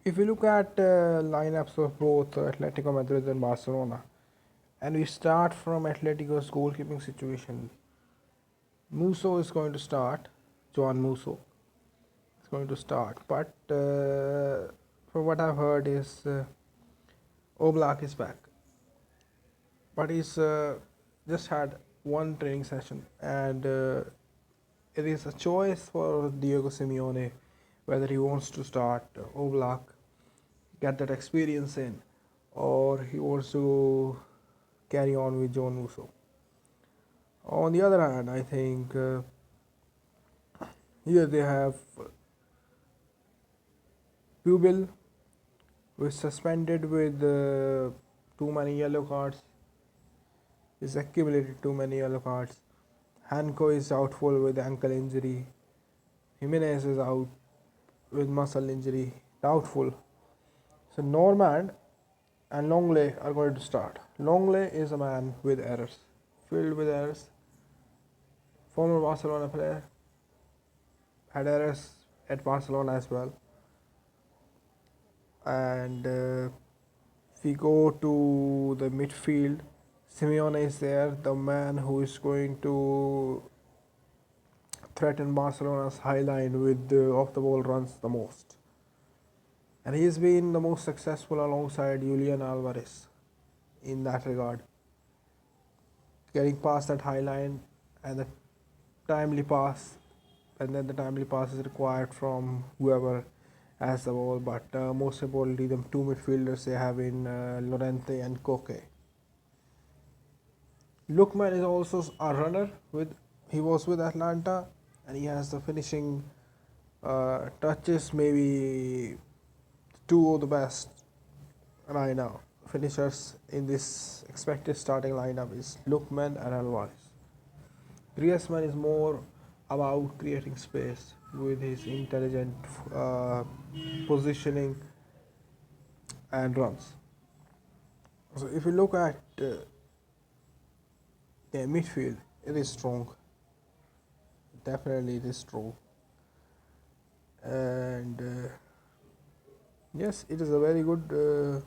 If you look at lineups of both Atletico Madrid and Barcelona, and we start from Atletico's goalkeeping situation, Musso is going to start. Joan Musso is going to start, but from what I've heard is Oblak is back, but he's just had one training session, and it is a choice for Diego Simeone whether he wants to start Oblak, get that experience in, or he wants to carry on with John Musso. On the other hand, I think here they have Pubil, who is suspended with too many yellow cards. He's accumulated too many yellow cards. Hanko is doubtful with ankle injury. Jimenez is out with muscle injury, doubtful. So Normand and Longley are going to start. Longley is a man with errors, filled with errors. Former Barcelona player, had errors at Barcelona as well. And if we go to the midfield, Simeone is there, the man who is going to threaten Barcelona's high line with the off the ball runs the most. And he's been the most successful alongside Julian Alvarez in that regard. Getting past that high line and the timely pass, and then the timely pass is required from whoever has the ball. But most importantly, the two midfielders they have in Llorente and Koke. Lookman is also a runner. He was with Atlanta, and he has the finishing touches. Maybe two of the best right now finishers in this expected starting lineup is Lookman and Alvarez. Griezmann is more about creating space with his intelligent positioning and runs. So if you look at midfield, it is strong. Definitely, it is strong. And yes, it is a very good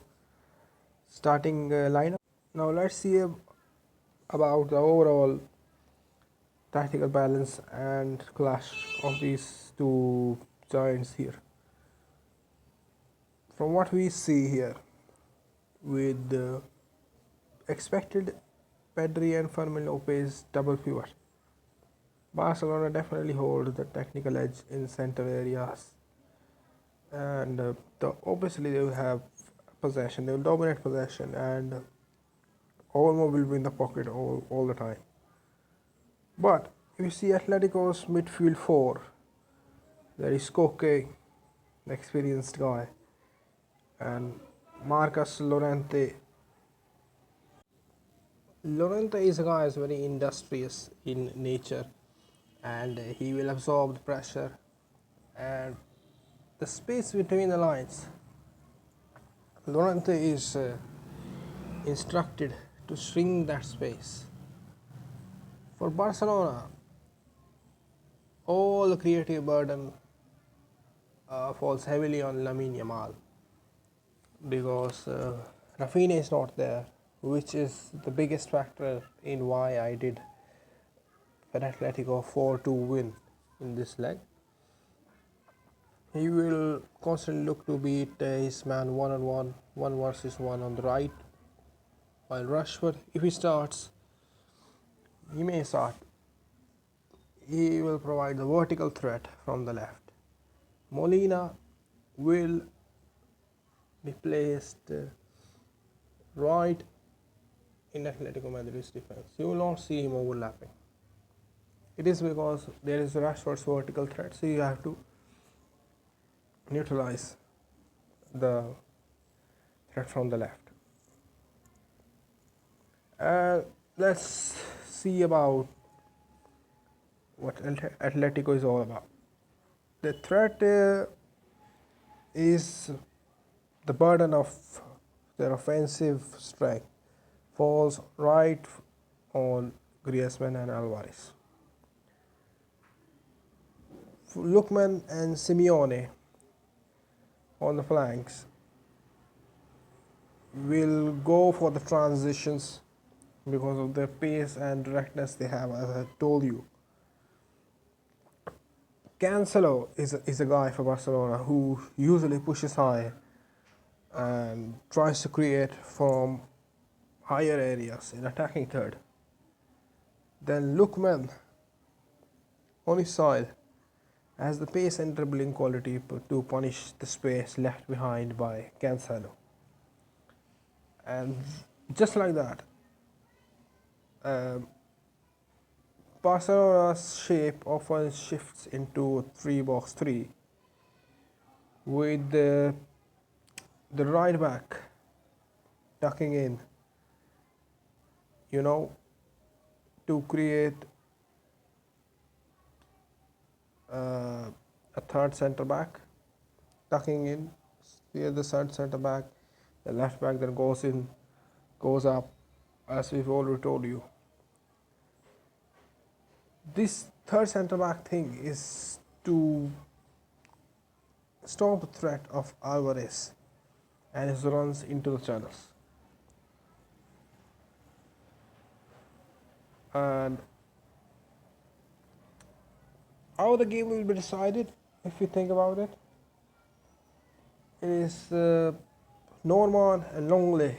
starting lineup. Now let's see about the overall tactical balance and clash of these two giants here. From what we see here, with the expected Pedri and Fermin Lopez double pivot, Barcelona definitely hold the technical edge in center areas, and obviously they will have possession. They will dominate possession, and Olmo will be in the pocket all the time. But if you see Atletico's midfield four, there is Koke, the experienced guy, and Marcus Llorente. Llorente is a guy who is very industrious in nature, and he will absorb the pressure and the space between the lines. Llorente is instructed to shrink that space. For Barcelona, all the creative burden falls heavily on Lamine Yamal because Rafinha is not there, which is the biggest factor in why I did an Atletico 4-2 win in this leg. He will constantly look to beat his man one-on-one, one versus one on the right, while Rashford, if he starts, he may start. He will provide the vertical threat from the left. Molina will be placed right in Atletico Madrid's defense. You will not see him overlapping. It is because there is Rashford's vertical threat, so you have to neutralize the threat from the left. Let's see about what Atletico is all about. The threat is the burden of their offensive strength falls right on Griezmann and Alvarez. Lookman and Simeone on the flanks will go for the transitions because of their pace and directness they have, as I told you. Cancelo is a guy for Barcelona who usually pushes high and tries to create from higher areas in attacking third. Then Lookman on his side has the pace and dribbling quality to punish the space left behind by Cancelo. And just like that, um, Barcelona's shape often shifts into 3-box-3 with the right back tucking in, you know, to create a third centre back, tucking in, here the third centre back, the left back then goes up, as we've already told you. This third centre back thing is to stop the threat of Alvarez and his runs into the channels. And how the game will be decided, if you think about it, it is Norman and Longley.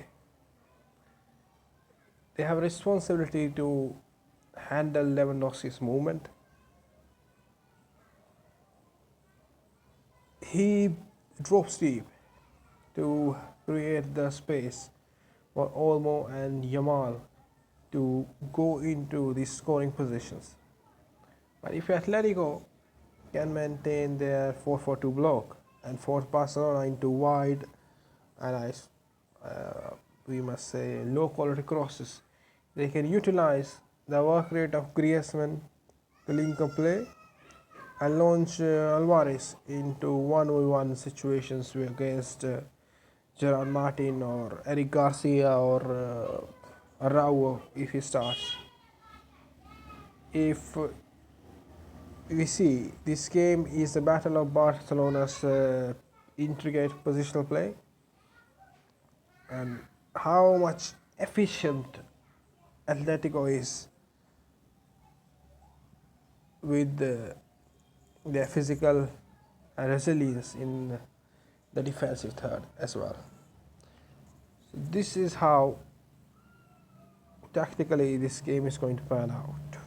They have a responsibility to handle Lewandowski's movement. He drops deep to create the space for Olmo and Yamal to go into the scoring positions. But if Atletico can maintain their 4-4-2 block and force Barcelona into wide and we must say low quality crosses, they can utilize the work rate of Griezmann, the link of play, and launch Alvarez into 1v1 situations against Gerard Martin or Eric Garcia or Araujo if he starts. If we see this game is a battle of Barcelona's intricate positional play and how much efficient Atletico is with their physical resilience in the defensive third as well. So this is how tactically this game is going to pan out.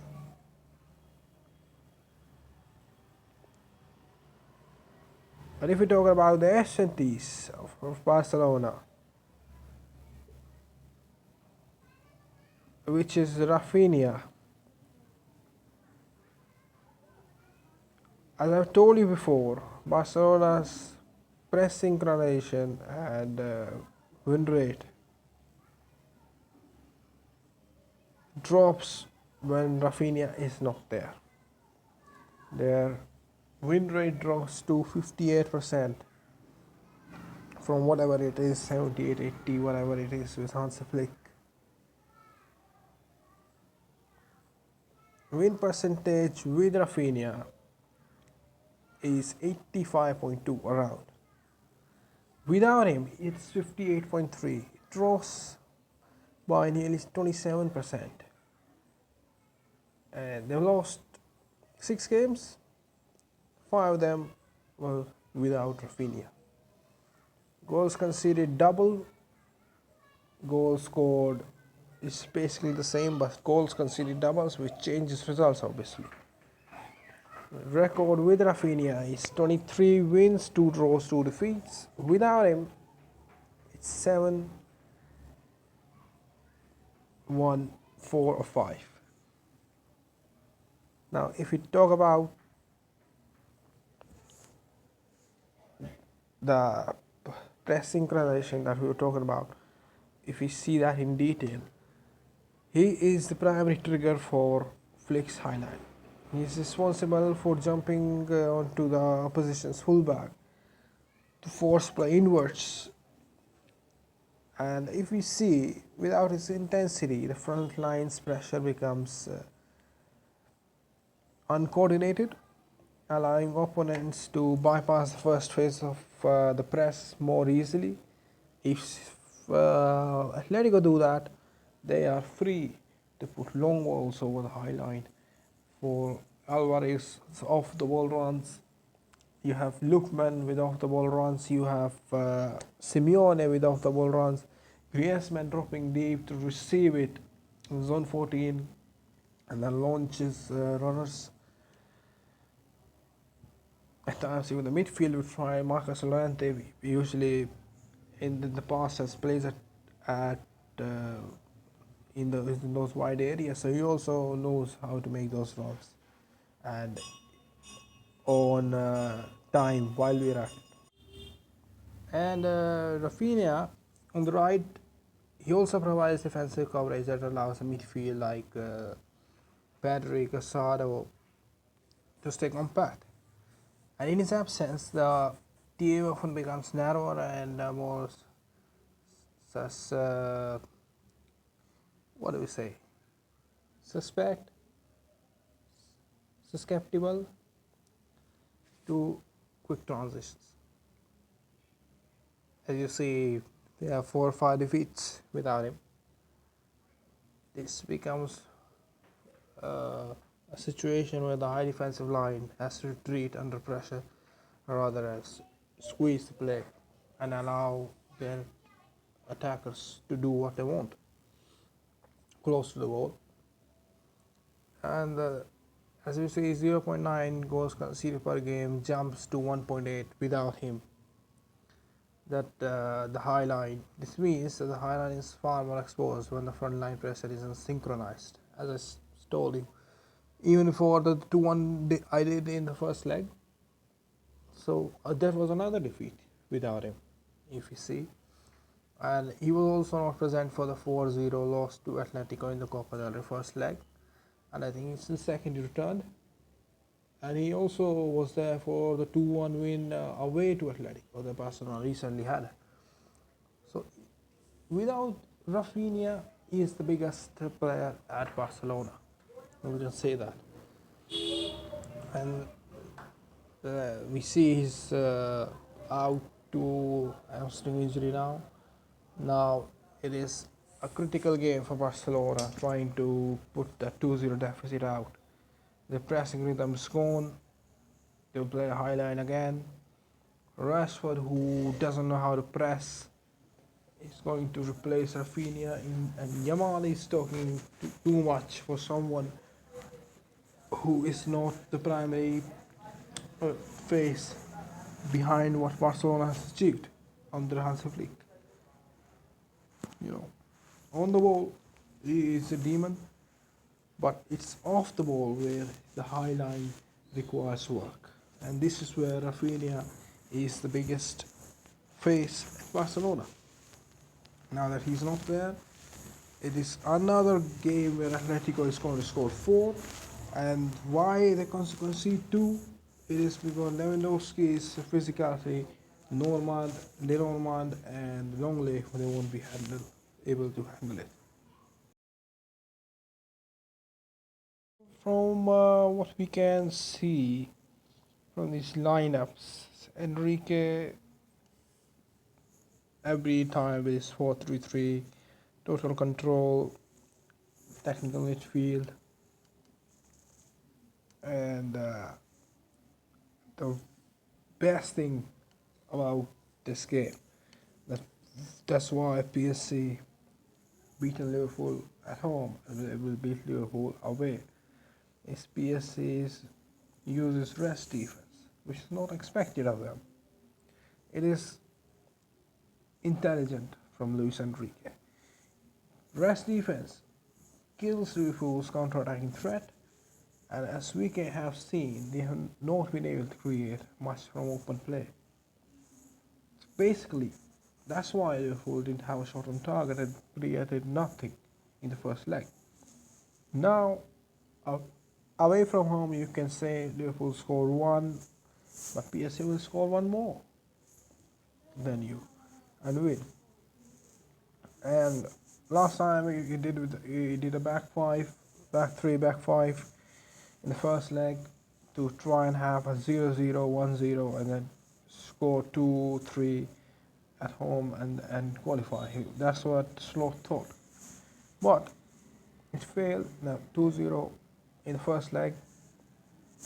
But if we talk about the S&Ts of Barcelona, which is Rafinha, as I've told you before, Barcelona's press synchronization and win rate drops when Rafinha is not there. Their win rate drops to 58% from whatever it is, 78, 80, whatever it is with Hans Flick. Win percentage with Rafinha is 85.2 around. Without him, it's 58.3. It drops by nearly 27%. And they've lost 6 games. 5 of them were without Rafinha. Goals conceded double. Goals scored is basically the same, but goals conceded doubles, which changes results obviously. Record with Rafinha is 23 wins, 2 draws, 2 defeats. Without him, it's 7, 1, 4 or 5. Now, if we talk about the press synchronization that we were talking about, if we see that in detail, he is the primary trigger for Flick's highlight. He is responsible for jumping onto the opposition's fullback to force play inwards. And if we see, without his intensity, the front line's pressure becomes uncoordinated allowing opponents to bypass the first phase of the press more easily. If Atletico do that, they are free to put long balls over the high line for Alvarez off the ball runs. You have Lookman with off the ball runs. You have Simeone with off the ball runs. Griezmann dropping deep to receive it in zone 14 and then launches runners. At times, even the midfield would try. Marcus Llorente usually in the past has plays at in those wide areas, so he also knows how to make those runs and on time while we're at. And Rafinha on the right, he also provides defensive coverage that allows the midfield like Pedri, Casado to stay compact. And in his absence, the team often becomes narrower and more what do we say? Susceptible to quick transitions. As you see, they have 4 or 5 defeats without him. This becomes a situation where the high defensive line has to retreat under pressure rather as squeeze the play and allow their attackers to do what they want close to the goal. And as you see, 0.9 goals conceded per game jumps to 1.8 without him. That the high line. This means that the high line is far more exposed when the front line pressure isn't synchronized. As I told you, even for the 2-1 I did in the first leg. So that was another defeat without him, if you see. And he was also not present for the 4-0 loss to Atletico in the Copa del Rey first leg. And I think it's the second he returned. And he also was there for the 2-1 win away to Atletico that Barcelona recently had. So without Rafinha, he is the biggest player at Barcelona. We can say that. And we see he's out to hamstring injury now. Now it is a critical game for Barcelona, trying to put that 2-0 deficit out. The pressing rhythm is gone. They'll play a high line again. Rashford, who doesn't know how to press, is going to replace Rafinha, and Yamal is talking too much for someone who is not the primary face behind what Barcelona has achieved under Hansi Flick. On the ball, he is a demon, but it's off the ball where the high line requires work. And this is where Rafinha is the biggest face at Barcelona. Now that he's not there, it is another game where Atletico is going to score 4. And why they concede 2? It is because Lewandowski's physicality, Lenormand and Longley, they won't be able to handle it. From what we can see from these lineups, Enrique every time with his 4-3-3, total control, technical midfield, and the best thing about this game, that's why PSG beaten Liverpool at home and they will beat Liverpool away, is PSG uses rest defense, which is not expected of them. It is intelligent from Luis Enrique. Rest defense kills Liverpool's counter-attacking threat, and as we have seen, they have not been able to create much from open play. So basically, that's why Liverpool didn't have a shot on target and created nothing in the first leg. Now, away from home, you can say Liverpool scored 1, but PSG will score 1 more than you and win. And last time he did a back 3, back 5 in the first leg. to try and have a 0-0, 1-0, and then score 2-3 at home and qualify. That's what Slot thought. But it failed. Now 2-0 in the first leg,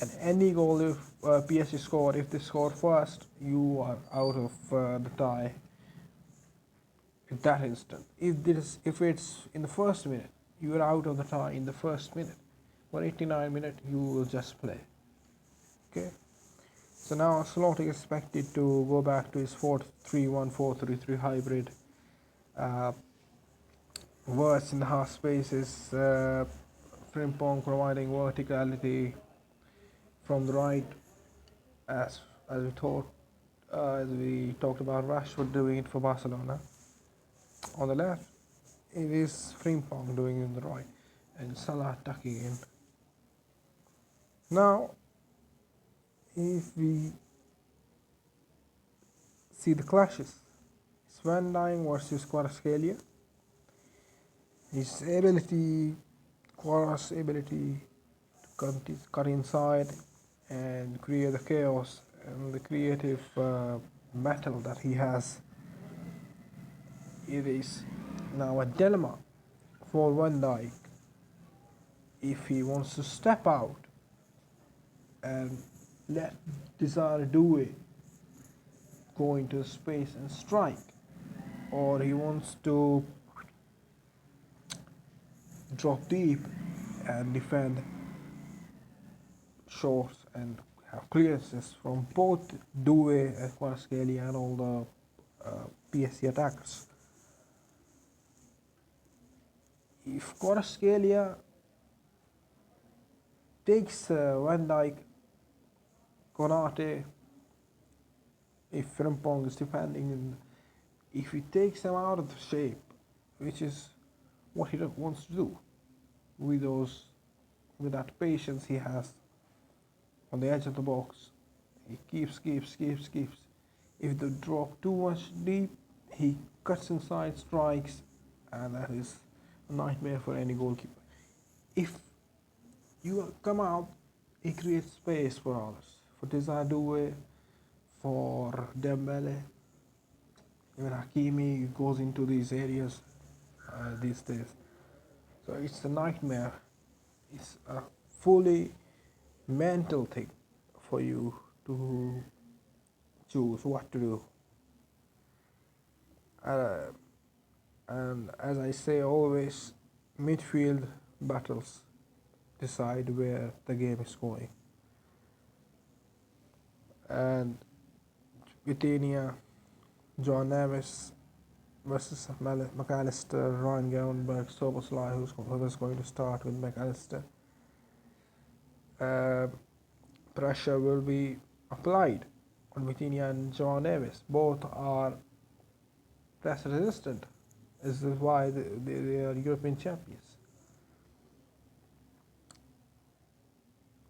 and any goal if PSG score, if they score first, you are out of the tie in that instant. If it's in the first minute, you are out of the tie in the first minute. For 89 minutes, you will just play. Okay. So now Slot is expected to go back to his 4-3-1, 4-3-3 hybrid. Uh, Words in the half spaces, Frimpong providing verticality from the right, as we talked about Rashford doing it for Barcelona. On the left, it is Frimpong doing it on the right, and Salah tucking in. Now, if we see the clashes, it's Van Dijk versus Kvaratskhelia. His ability, Kvara's ability to cut inside and create the chaos and the creative metal that he has, it is now a dilemma for Van Dijk if he wants to step out and let Desire Doué go into space and strike, or he wants to drop deep and defend short and have clearances from both Doué and Kvaratskhelia and all the PSG attackers. If Kvaratskhelia takes Van Dijk, Konate, if Frimpong is defending, if he takes them out of the shape, which is what he wants to do with that patience he has on the edge of the box, he keeps. If they drop too much deep, he cuts inside, strikes, and that is a nightmare for any goalkeeper. If you come out, he creates space for others, for Desire Doué, for Dembele, even Hakimi goes into these areas these days. So it's a nightmare. It's a fully mental thing for you to choose what to do. And as I say always, midfield battles decide where the game is going. And Vitinha, John Neves versus McAllister, Ryan Gravenberch, Soboslai, who's going to start with McAllister. Pressure will be applied on Vitinha and John Neves. Both are press resistant. This is why they are European champions.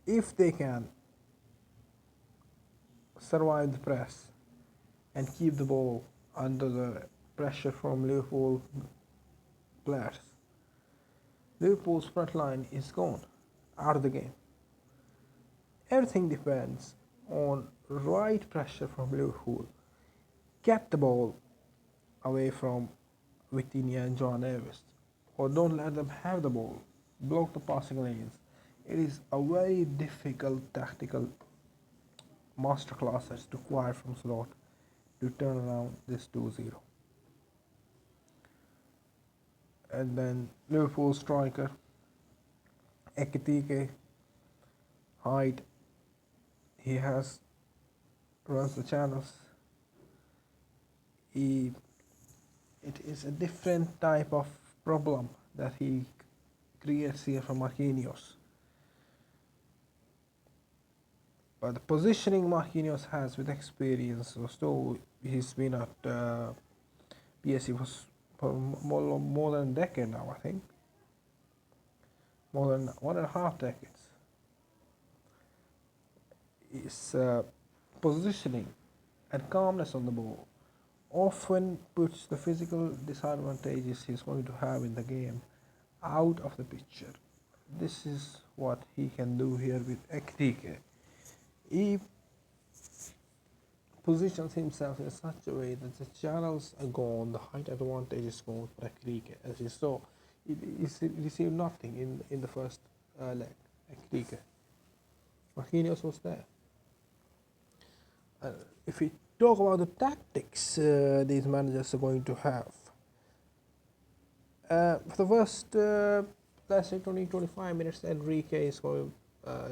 If they can survive the press and keep the ball under the pressure from Liverpool players, Liverpool's front line is gone, out of the game. Everything depends on right pressure from Liverpool. Get the ball away from Vitinha and John Neves, or don't let them have the ball. Block the passing lanes. It is a very difficult tactical masterclass that's required from Slot to turn around this 2-0. And then Liverpool striker Ekitike, height, he runs the channels. It is a different type of problem that he creates here for Marquinhos. But the positioning Marquinhos has with experience, so he's been at PSG for more than a decade now, I think. More than 1.5 decades. His positioning and calmness on the ball often puts the physical disadvantages he's going to have in the game out of the picture. This is what he can do here with Ekitike. He positions himself in such a way that the channels are gone, the height advantage is gone for Enrique. As you saw, he received nothing in the first leg. Enrique. Marquinhos was there. If we talk about the tactics these managers are going to have, for the first, let's say 20-25 minutes, Enrique is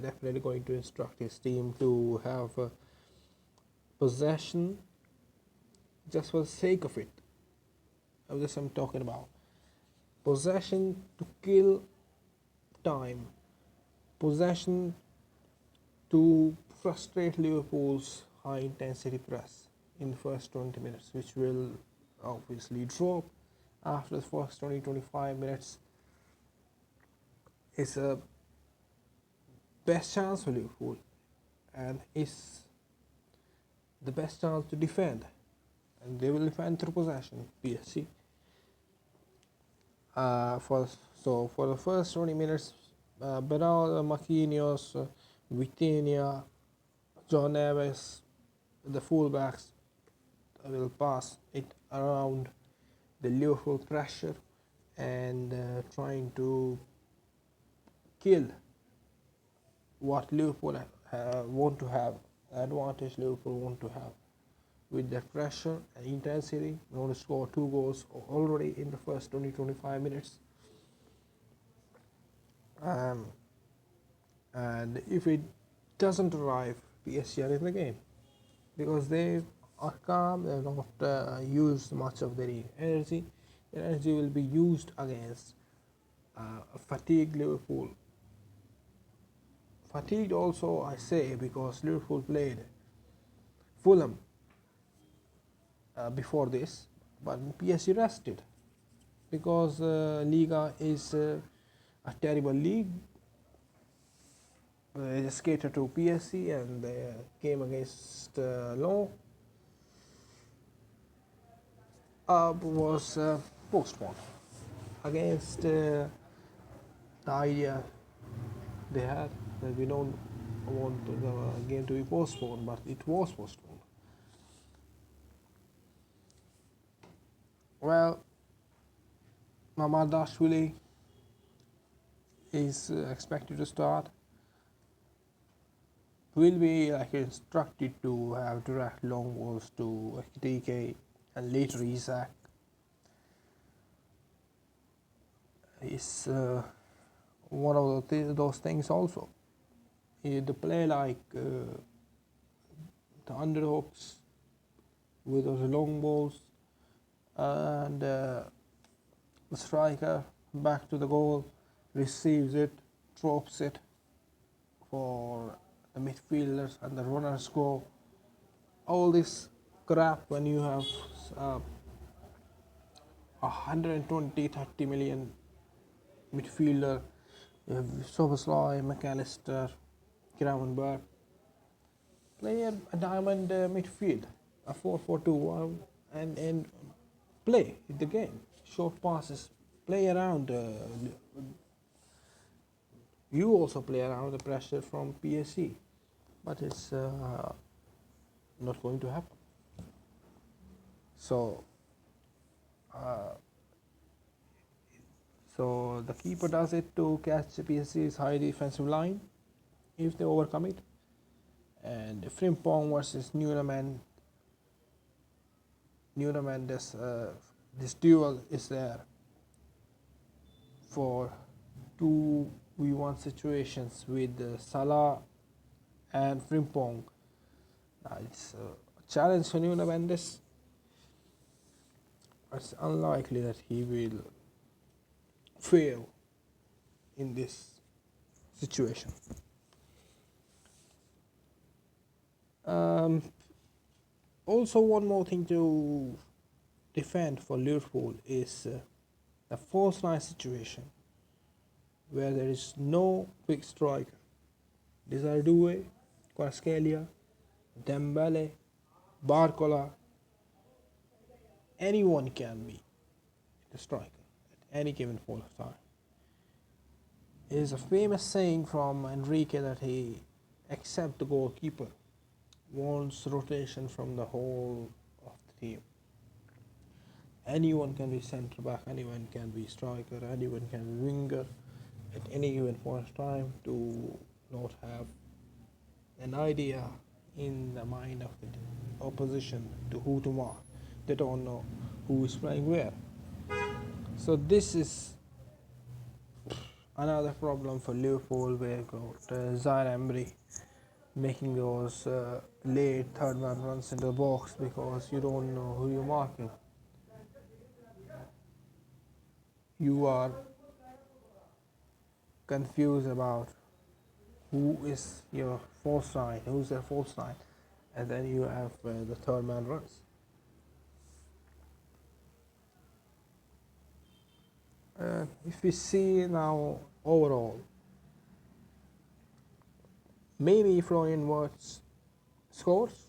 definitely going to instruct his team to have possession just for the sake of it. I'm talking about possession to kill time, possession to frustrate Liverpool's high intensity press in the first 20 minutes, which will obviously drop after the first 20-25 minutes. Is a best chance for Liverpool and is the best chance to defend, and they will defend through possession. PSG. For the first 20 minutes, Bernardo, Marquinhos, Vitinha, John Neves, the fullbacks will pass it around the Liverpool pressure and trying to kill what Liverpool want to have, advantage Liverpool want to have with that pressure and intensity. We want to score 2 goals already in the first 20-25 minutes. And if it doesn't arrive, PSG are in the game because they are calm. They have not used much of their energy. Their energy will be used against a fatigued Liverpool. Fatigued also, I say, because Liverpool played Fulham before this, but PSG rested because Liga is a terrible league. They just catered to PSG and the game against Lyon was postponed against the idea they had that we don't want the game to be postponed, but it was postponed. Well, Mamardashvili is expected to start. Will be instructed to have direct long balls to DK and later Isaac. Is one of those things also. The play like the underhooks with those long balls and the striker back to the goal, receives it, drops it for the midfielders and the runners go. All this crap when you have 120-30 million midfielder, you have Soboslai, McAllister, Gravenberg. Play a diamond midfield, a 4-4-2, and play the game. Short passes, play around. You also play around the pressure from PSG, but it's not going to happen. So the keeper does it to catch PSG's high defensive line if they overcome it. And Frimpong versus Nuno Mendes, this duel is there for 2v1 situations with Salah and Frimpong. It's a challenge for Nuno Mendes. It's unlikely that he will fail in this situation. Also, one more thing to defend for Liverpool is the false line situation where there is no quick striker. Desardue, Kvaratskhelia, Dembele, Barcola, anyone can be the striker at any given point of time. It is a famous saying from Enrique that he except the goalkeeper, wants rotation from the whole of the team. Anyone can be centre back, anyone can be striker, anyone can be winger at any given point of time to not have an idea in the mind of the opposition to who to mark. They don't know who is playing where. So this is another problem for Liverpool, where got Zaire Emery making those late third man runs in the box because you don't know who you're marking. You are confused about who is your false nine, who's their false nine, and then you have the third man runs. If we see now overall, maybe Florian Wirtz scores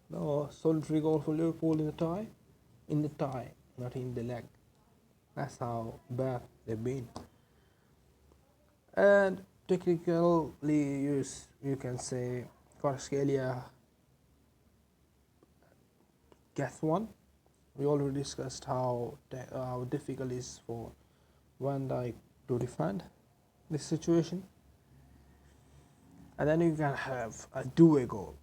the solitary goal for Liverpool in the tie, not in the leg. That's how bad they've been. And technically, you can say Kvaratskhelia gets one. We already discussed how difficult it is for Van Dijk to defend this situation. And then you can have a duo goal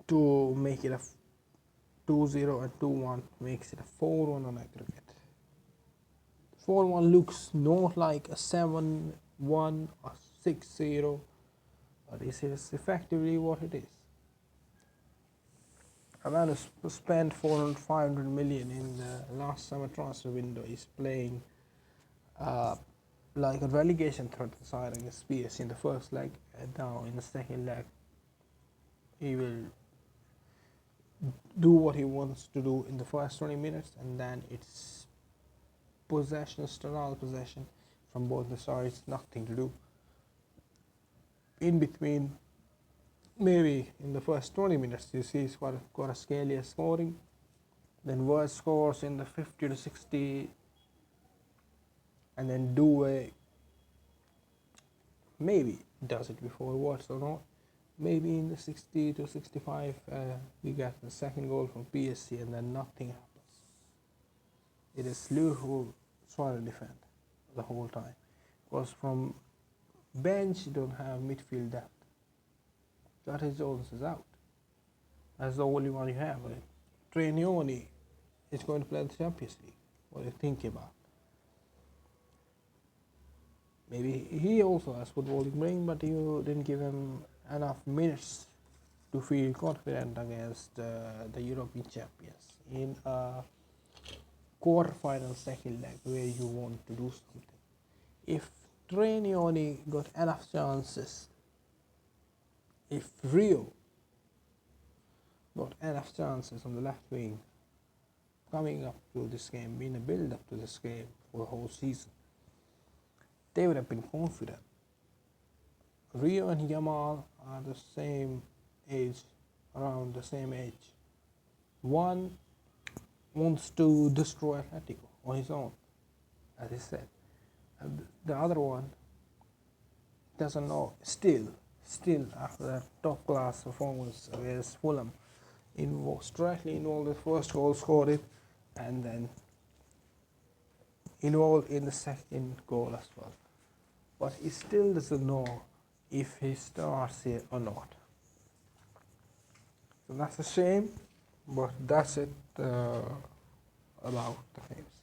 to make it a 2-0 and 2-1, makes it a 4-1 on aggregate. 4-1 looks not like a 7-1 or 6-0, but this is effectively what it is. A man who spent 500 million in the last summer transfer window is playing like a relegation threat side against PSG in the first leg, and now in the second leg he will do what he wants to do in the first 20 minutes, and then it's possession, sterile possession from both the sides, nothing to do. In between, maybe in the first 20 minutes, you see Kvaratskhelia scoring, then Wirtz scores in the 50 to 60, and then Doué maybe does it before Wirtz or not. Maybe in the 60 to 65, we get the second goal from PSG, and then nothing happens. It is Liverpool trying to defend the whole time, because from bench you don't have midfield depth. Curtis Jones is out. That's the only one you have. Trainioni is going to play the Champions League. What are you thinking about? Maybe he also has footballing brain, but you didn't give him enough minutes to feel confident against the European champions in a quarter-final second leg where you want to do something. If Trainioni got enough chances, if Rio got enough chances on the left wing coming up to this game, being a build-up to this game for the whole season, they would have been confident. Rio and Yamal are the same age, around the same age. One wants to destroy Atlético on his own, as he said, and the other one doesn't know. Still after that top class performance against Fulham, directly involved in the first goal, scored it, and then involved in the second goal as well. But he still doesn't know if he starts here or not. So that's a shame, but that's it about the games.